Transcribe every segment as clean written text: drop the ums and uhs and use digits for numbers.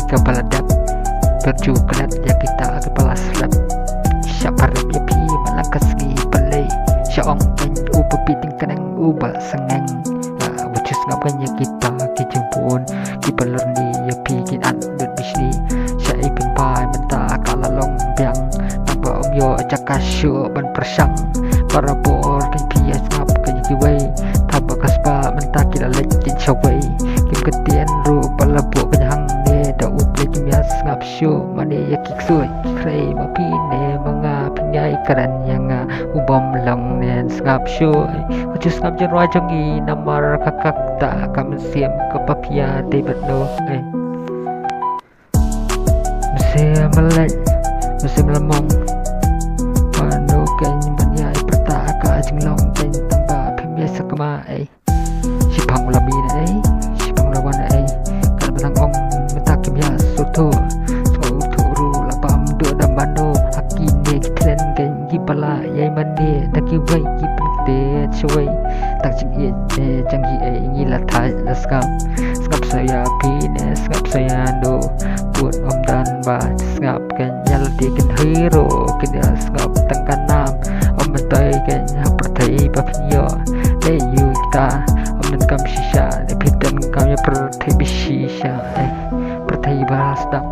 kepala dap berjukelat ya kita kepala slap siapa ya pi malakas gi palay siya ang upapiting ka ng ubal sangeng wujus nga ba niya kita kijumpun kipalor ni ya pi kinan berbisni siya ipinpay menta kalalong biang tamba omyo jakasyo ban persang para por kin pias ngap kanya kiway taba kaspa menta kilalit kin shaway kim ketian ru palabo kanyang ne da uple kimyas ngap syo mani ya kiksoy kray mapine mga pinyay karan yang ubam lang nen ngap syo wujus ngap jarwa jongi namar kakakta kamsiem kapapia debat no musim melek musim lemong panu kany banyai pertaka jinglong kany tamba pemia sakma sipang labi na sipang lawan kan batang ong metakimya soto ru lapam do dambano akine kitlen kany gipala yai mande takiwai kipte chwai tak jing janggi ngila thai laskap skap saya pine skap saya do put om dan ba skap kan yal di kan hero kan skap tangkan nam om mentai kan pertai papnyo le yu kita om dan kam shisha le pitan kam ya pertai bishisha pertai balasdak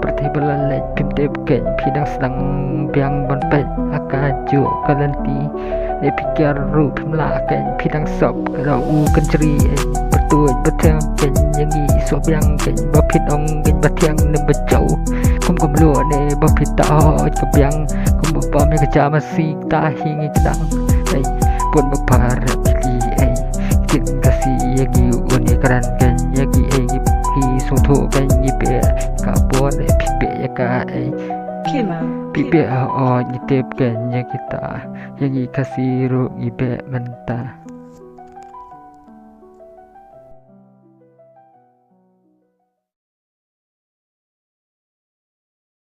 pertai balalai pimdep kan pidang sedang biang bonpet akaju kalanti le pikir ru pimla kan pidang sop kalau kenceri betul betul kan yangi sop yang kan bapit ong kan batiang ne bejau kum lu ne bapit ta kebiang kum bapa me kerja masih ta hingi sedang pun bapar pilih kin kasih yagi uni karan kan yagi ki soto kan yipe ka bon pipe ya ka pipe nyitip kan ya kita yang kasih ru ibe menta